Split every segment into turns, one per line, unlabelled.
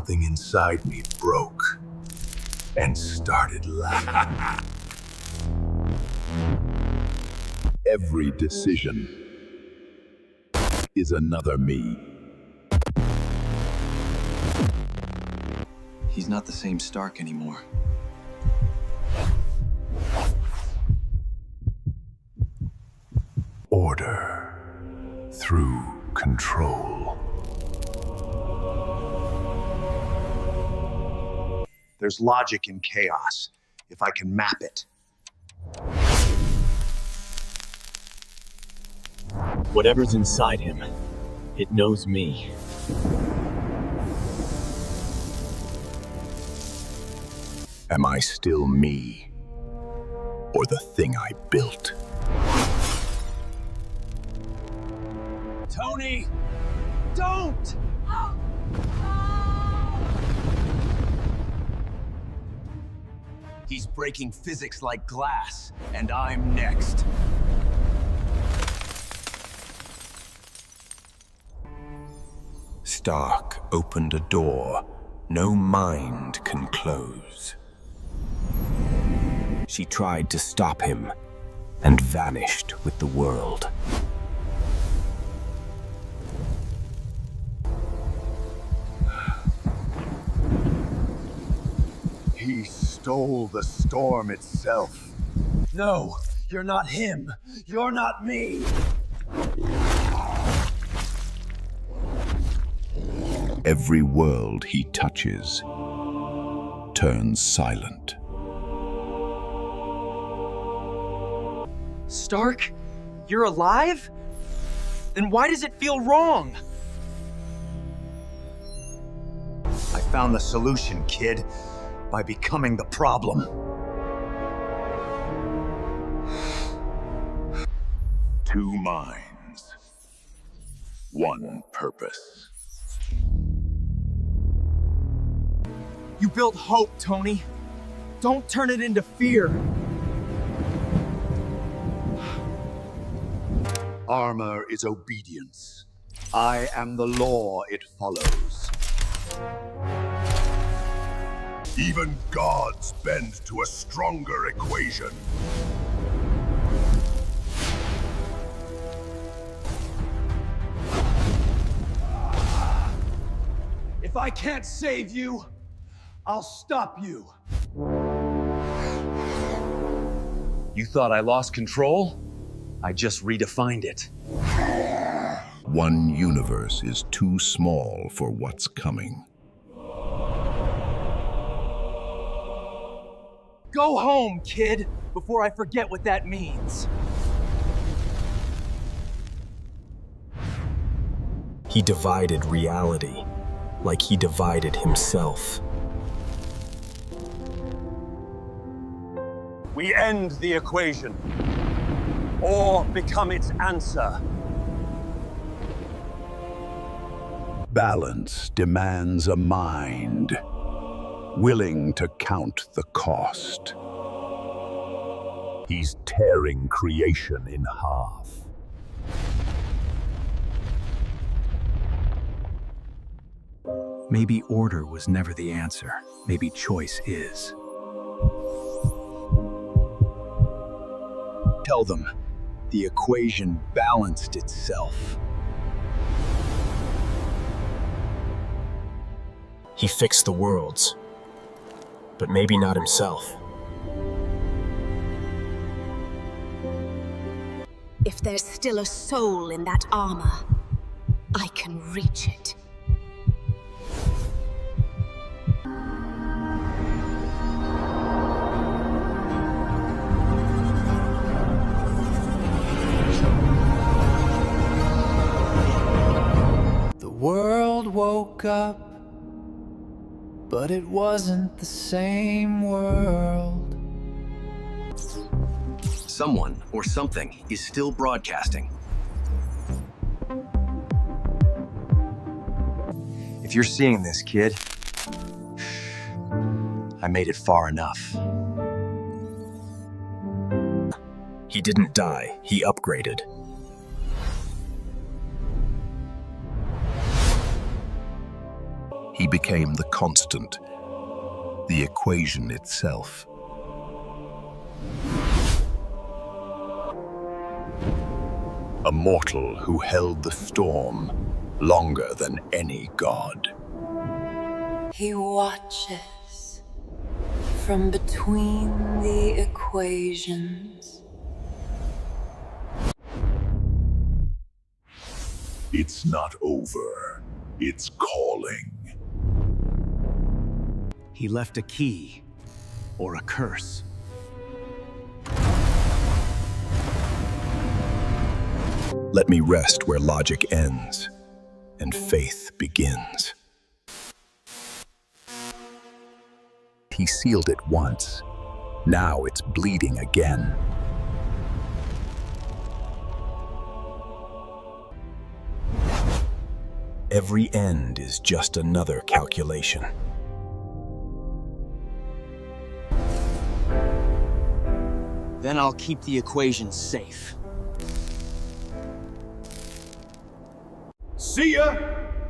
something inside me broke and started laughing. Every decision is another me.
He's not the same Stark anymore.
Order through control.
There's logic in chaos, if I can map it.
Whatever's inside him, it knows me.
Am I still me? Or the thing I built?
Tony! Don't! He's breaking physics like glass, and I'm next.
Stark opened a door no mind can close. She tried to stop him and vanished with the world.
He stole the storm itself.
No, you're not him. You're not me.
Every world he touches turns silent.
Stark? You're alive? Then why does it feel wrong?
I found the solution, kid, by becoming the problem.
Two minds, one purpose.
You built hope, Tony. Don't turn it into fear.
Armor is obedience. I am the law it follows.
Even gods bend to a stronger equation.
If I can't save you, I'll stop you. You thought I lost control? I just redefined it.
One universe is too small for what's coming.
Go home, kid, before I forget what that means.
He divided reality, like he divided himself.
We end the equation, or become its answer.
Balance demands a mind willing to count the cost. He's tearing creation in half.
Maybe order was never the answer. Maybe choice is.
Tell them the equation balanced itself.
He fixed the worlds, but maybe not himself.
If there's still a soul in that armor, I can reach it.
The world woke up, but it wasn't the same world.
Someone or something is still broadcasting.
If you're seeing this, kid, I made it far enough.
He didn't die, he upgraded.
He became the constant, the equation itself. A mortal who held the storm longer than any god.
He watches from between the equations.
It's not over. It's calling.
He left a key or a curse.
Let me rest where logic ends and faith begins. He sealed it once. Now it's bleeding again. Every end is just another calculation.
Then I'll keep the equation safe.
See ya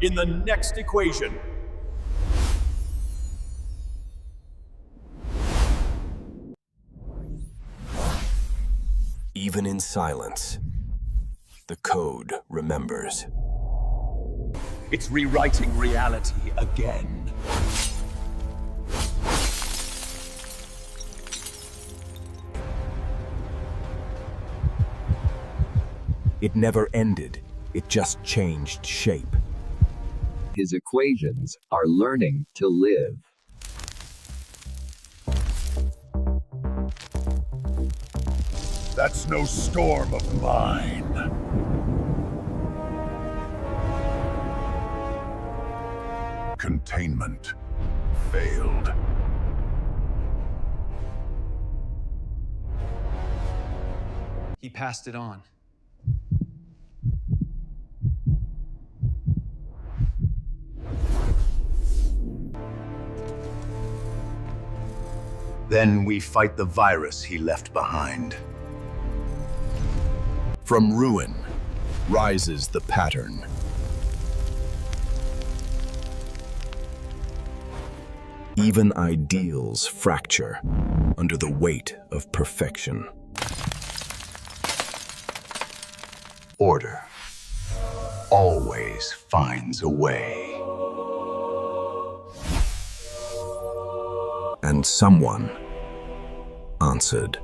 in the next equation.
Even in silence, the code remembers.
It's rewriting reality again.
It never ended. It just changed shape.
His equations are learning to live.
That's no storm of mine. Containment failed.
He passed it on.
Then we fight the virus he left behind. From ruin rises the pattern. Even ideals fracture under the weight of perfection. Order always finds a way. And someone answered.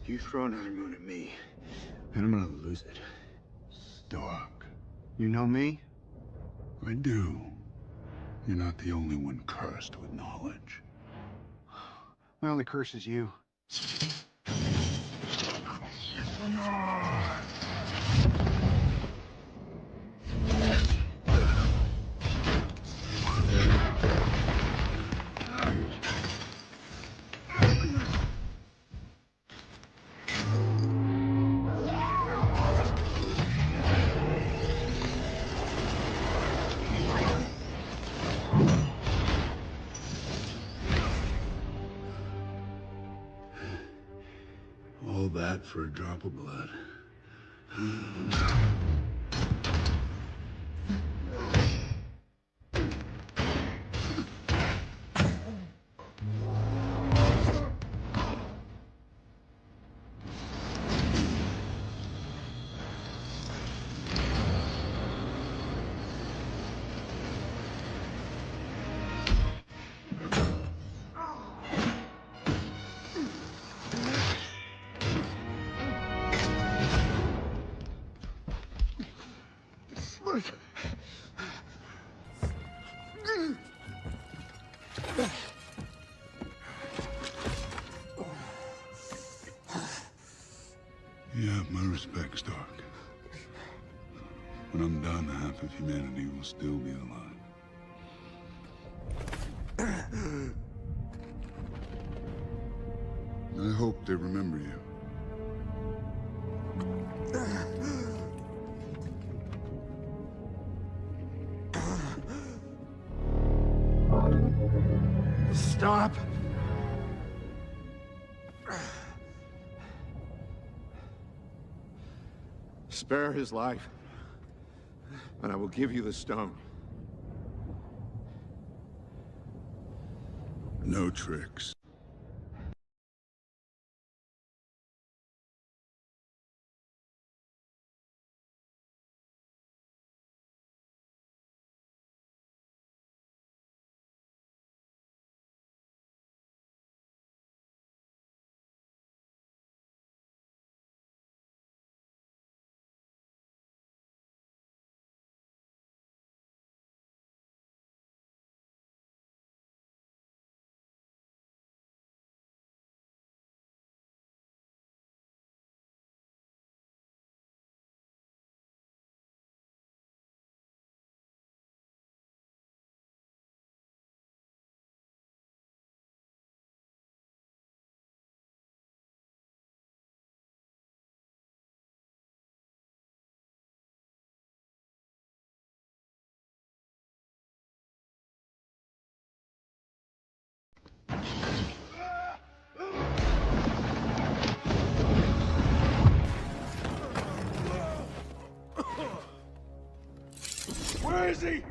You throw another moon at me, and I'm gonna lose it.
Stark.
You know me?
I do. You're not the only one cursed with knowledge.
My only curse is you.
All that for a drop of blood. You have my respect, Stark. When I'm done, half of humanity will still be alive. I hope they remember you.
Stop!
Spare his life, and I will give you the stone.
No tricks.
Where is he?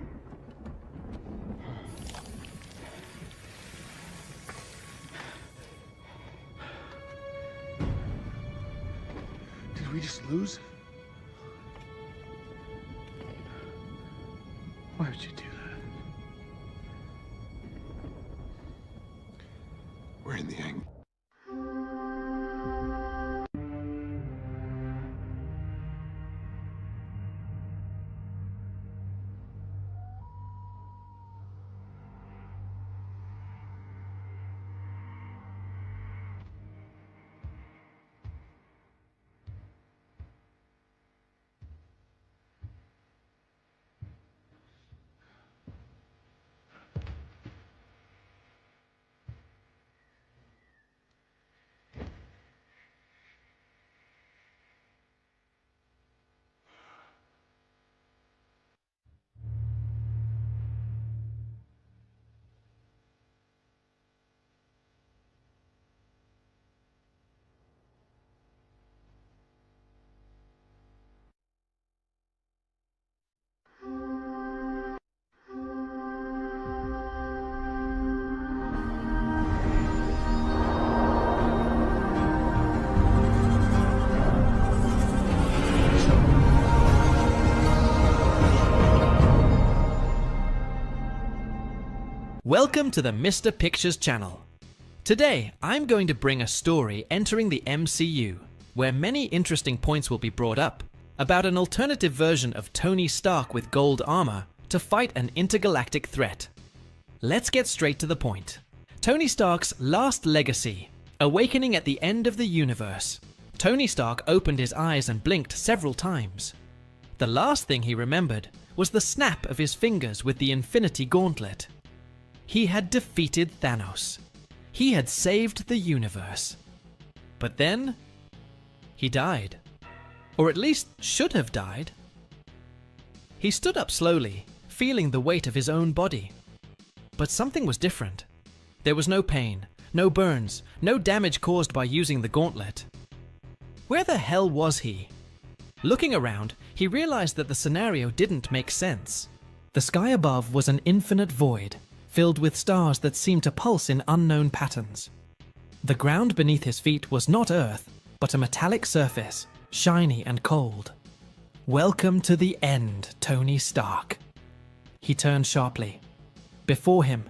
Did we just lose? Why would you do that?
We're in the end.
Welcome to the Mr. Pictures channel. Today, I'm going to bring a story entering the MCU, where many interesting points will be brought up, about an alternative version of Tony Stark with gold armor to fight an intergalactic threat. Let's get straight to the point. Tony Stark's last legacy, awakening at the end of the universe. Tony Stark opened his eyes and blinked several times. The last thing he remembered was the snap of his fingers with the Infinity Gauntlet. He had defeated Thanos. He had saved the universe. But then, he died. Or at least should have died. He stood up slowly, feeling the weight of his own body. But something was different. There was no pain, no burns, no damage caused by using the gauntlet. Where the hell was he? Looking around, he realized that the scenario didn't make sense. The sky above was an infinite void, filled with stars that seemed to pulse in unknown patterns. The ground beneath his feet was not Earth, but a metallic surface, shiny and cold. Welcome to the end, Tony Stark. He turned sharply. Before him,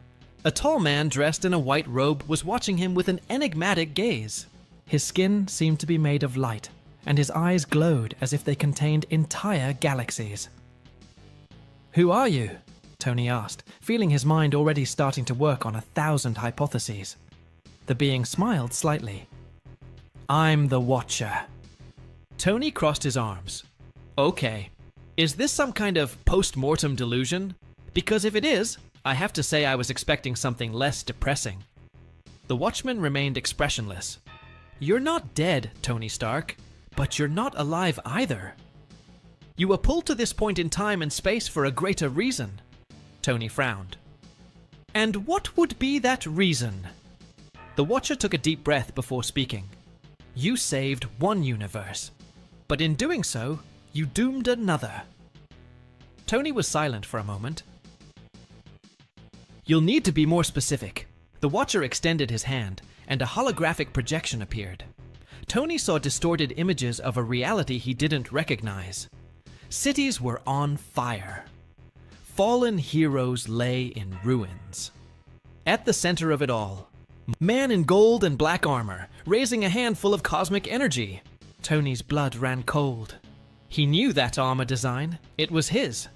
a tall man dressed in a white robe was watching him with an enigmatic gaze. His skin seemed to be made of light, and his eyes glowed as if they contained entire galaxies. "Who are you?" Tony asked, feeling his mind already starting to work on 1,000 hypotheses. The being smiled slightly. "I'm the Watcher." Tony crossed his arms. Okay, is this some kind of post-mortem delusion? Because if it is, I have to say I was expecting something less depressing. The Watchman remained expressionless. You're not dead, Tony Stark, but you're not alive either. You were pulled to this point in time and space for a greater reason. Tony frowned. And what would be that reason? The Watcher took a deep breath before speaking. You saved one universe, but in doing so, you doomed another. Tony was silent for a moment. You'll need to be more specific. The Watcher extended his hand, and a holographic projection appeared. Tony saw distorted images of a reality he didn't recognize. Cities were on fire. Fallen heroes lay in ruins. At the center of it all, man in gold and black armor, raising a handful of cosmic energy. Tony's blood ran cold. He knew that armor design. It was his.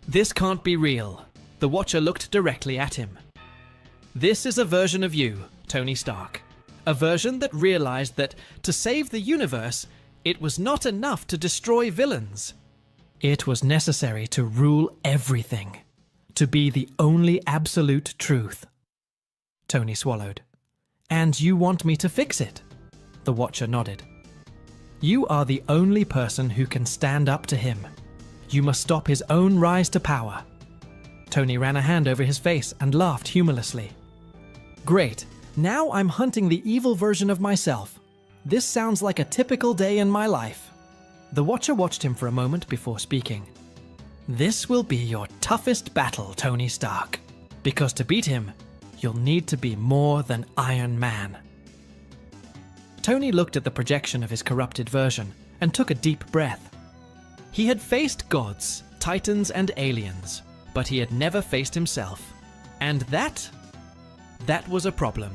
This can't be real. The Watcher looked directly at him. This is a version of you, Tony Stark. A version that realized that to save the universe, it was not enough to destroy villains. It was necessary to rule everything, to be the only absolute truth. Tony swallowed. And you want me to fix it? The Watcher nodded. You are the only person who can stand up to him. You must stop his own rise to power. Tony ran a hand over his face and laughed humorlessly. Great, now I'm hunting the evil version of myself. This sounds like a typical day in my life. The Watcher watched him for a moment before speaking. This will be your toughest battle, Tony Stark. Because to beat him, you'll need to be more than Iron Man. Tony looked at the projection of his corrupted version and took a deep breath. He had faced gods, titans, and aliens, but he had never faced himself. And that was a problem.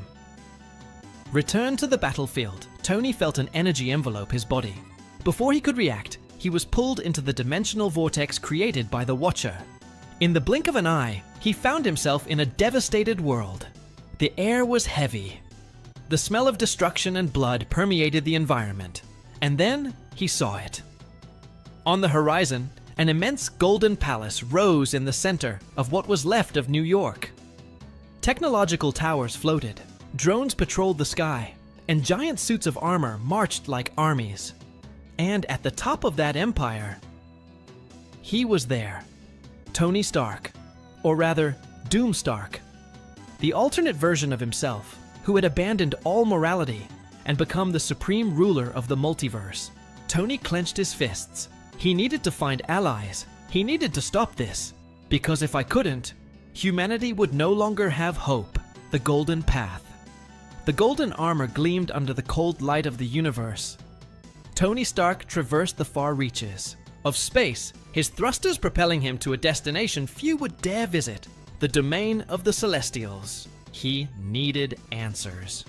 Returned to the battlefield, Tony felt an energy envelope his body. Before he could react, he was pulled into the dimensional vortex created by the Watcher. In the blink of an eye, he found himself in a devastated world. The air was heavy. The smell of destruction and blood permeated the environment. And then he saw it. On the horizon, an immense golden palace rose in the center of what was left of New York. Technological towers floated, drones patrolled the sky, and giant suits of armor marched like armies. And at the top of that empire, he was there. Tony Stark, or rather, Doom Stark. The alternate version of himself, who had abandoned all morality and become the supreme ruler of the multiverse. Tony clenched his fists. He needed to find allies. He needed to stop this. Because if I couldn't, humanity would no longer have hope, the golden path. The golden armor gleamed under the cold light of the universe. Tony Stark traversed the far reaches of space, his thrusters propelling him to a destination few would dare visit, the domain of the Celestials. He needed answers.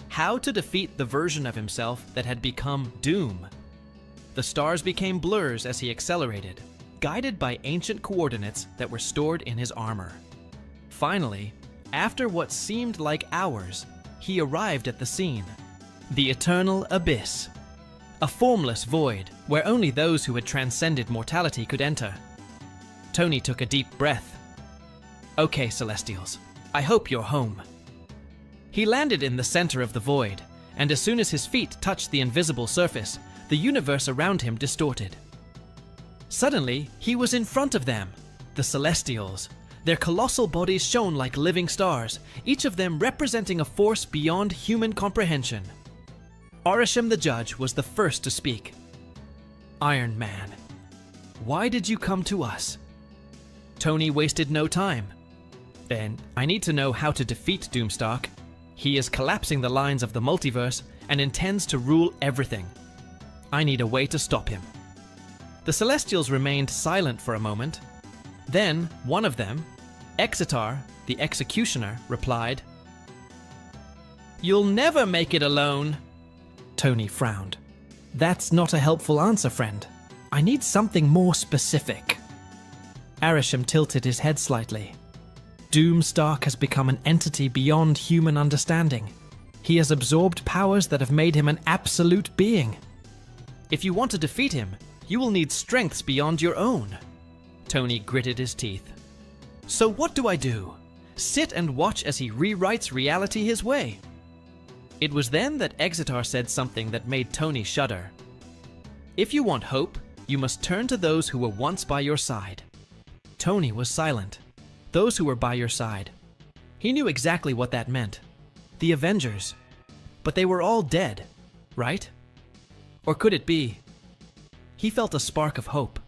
How to defeat the version of himself that had become Doom? The stars became blurs as he accelerated, guided by ancient coordinates that were stored in his armor. Finally, after what seemed like hours, he arrived at the scene. The Eternal Abyss. A formless void where only those who had transcended mortality could enter. Tony took a deep breath. Okay, Celestials, I hope you're home. He landed in the center of the void, and as soon as his feet touched the invisible surface, the universe around him distorted. Suddenly, he was in front of them, the Celestials. Their colossal bodies shone like living stars, each of them representing a force beyond human comprehension. Arishem the Judge was the first to speak. Iron Man, why did you come to us? Tony wasted no time. Then, I need to know how to defeat Doomstark. He is collapsing the lines of the multiverse and intends to rule everything. I need a way to stop him. The Celestials remained silent for a moment. Then, one of them, Exitar, the Executioner, replied, "You'll never make it alone." Tony frowned. That's not a helpful answer, friend. I need something more specific. Arishem tilted his head slightly. Doomstark has become an entity beyond human understanding. He has absorbed powers that have made him an absolute being. If you want to defeat him, you will need strengths beyond your own. Tony gritted his teeth. So what do I do? Sit and watch as he rewrites reality his way? It was then that Exitar said something that made Tony shudder. If you want hope, you must turn to those who were once by your side. Tony was silent. Those who were by your side. He knew exactly what that meant. The Avengers. But they were all dead, right? Or could it be? He felt a spark of hope.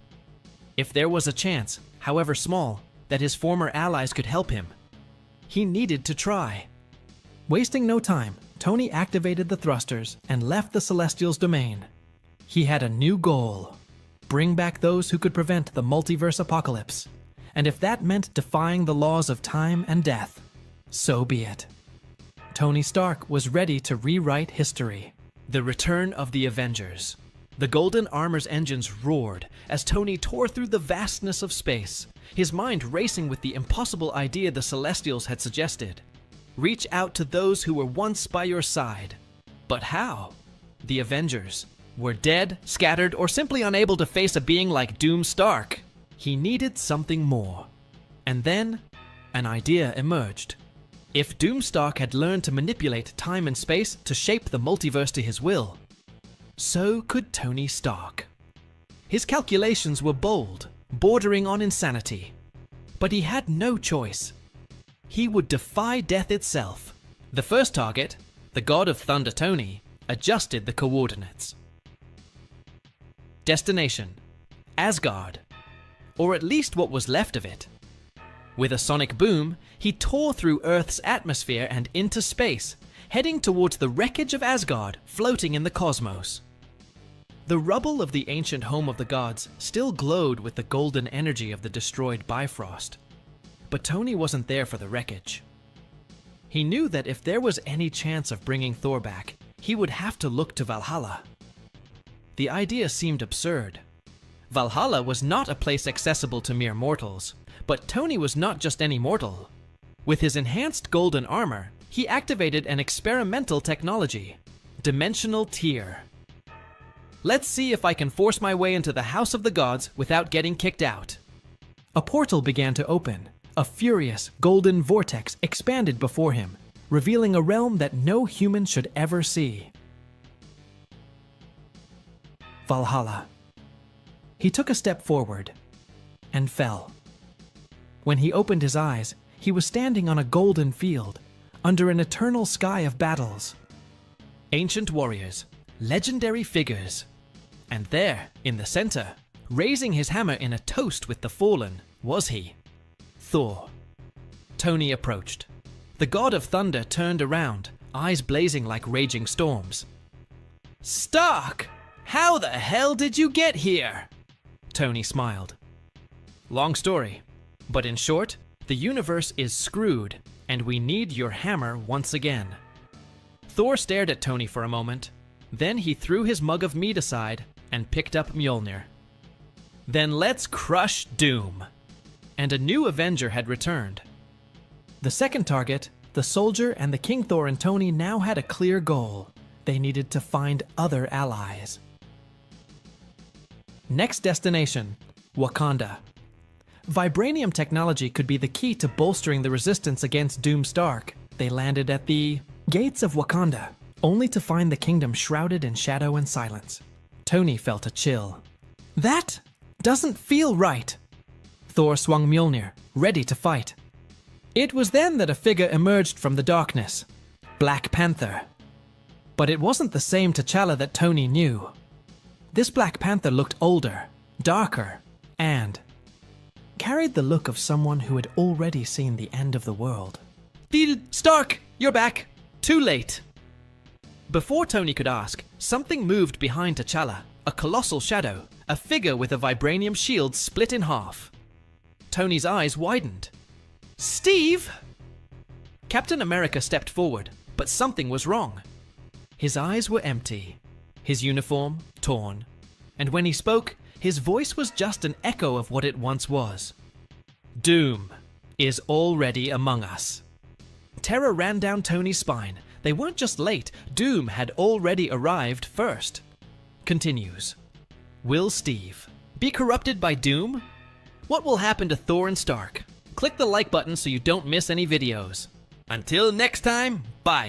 If there was a chance, however small, that his former allies could help him, he needed to try. Wasting no time, Tony activated the thrusters and left the Celestials' domain. He had a new goal. Bring back those who could prevent the multiverse apocalypse. And if that meant defying the laws of time and death, so be it. Tony Stark was ready to rewrite history. The return of the Avengers. The Golden Armor's engines roared as Tony tore through the vastness of space, his mind racing with the impossible idea the Celestials had suggested. Reach out to those who were once by your side. But how? The Avengers were dead, scattered, or simply unable to face a being like Doom Stark. He needed something more. And then, an idea emerged. If Doom Stark had learned to manipulate time and space to shape the multiverse to his will, so could Tony Stark. His calculations were bold, bordering on insanity. But he had no choice. He would defy death itself. The first target, the God of Thunder Tony, adjusted the coordinates. Destination: Asgard, or at least what was left of it. With a sonic boom, he tore through Earth's atmosphere and into space, heading towards the wreckage of Asgard floating in the cosmos. The rubble of the ancient home of the gods still glowed with the golden energy of the destroyed Bifrost. But Tony wasn't there for the wreckage. He knew that if there was any chance of bringing Thor back, he would have to look to Valhalla. The idea seemed absurd. Valhalla was not a place accessible to mere mortals, but Tony was not just any mortal. With his enhanced golden armor, he activated an experimental technology, Dimensional Tier. Let's see if I can force my way into the House of the Gods without getting kicked out. A portal began to open. A furious, golden vortex expanded before him, revealing a realm that no human should ever see. Valhalla. He took a step forward and fell. When he opened his eyes, he was standing on a golden field, under an eternal sky of battles. Ancient warriors, legendary figures. And there, in the center, raising his hammer in a toast with the fallen, was he, Thor. Tony approached. The God of Thunder turned around, eyes blazing like raging storms. "Stark! How the hell did you get here?" Tony smiled. Long story, but in short, the universe is screwed, and we need your hammer once again. Thor stared at Tony for a moment, then he threw his mug of mead aside and picked up Mjolnir. Then let's crush Doom. And a new Avenger had returned. The second target, the soldier and the King Thor and Tony now had a clear goal. They needed to find other allies. Next destination, Wakanda. Vibranium technology could be the key to bolstering the resistance against Doom Stark. They landed at the gates of Wakanda, only to find the kingdom shrouded in shadow and silence. Tony felt a chill. That doesn't feel right. Thor swung Mjolnir, ready to fight. It was then that a figure emerged from the darkness. Black Panther. But it wasn't the same T'Challa that Tony knew. This Black Panther looked older, darker, and carried the look of someone who had already seen the end of the world. Stark, you're back. Too late. Before Tony could ask, something moved behind T'Challa, a colossal shadow, a figure with a vibranium shield split in half. Tony's eyes widened. Steve! Captain America stepped forward, but something was wrong. His eyes were empty, his uniform torn, and when he spoke, his voice was just an echo of what it once was. Doom is already among us. Terror ran down Tony's spine. They weren't just late, Doom had already arrived first. continues. Will Steve be corrupted by doom? What will happen to Thor and Stark? Click the like button so you don't miss any videos. Until next time, bye.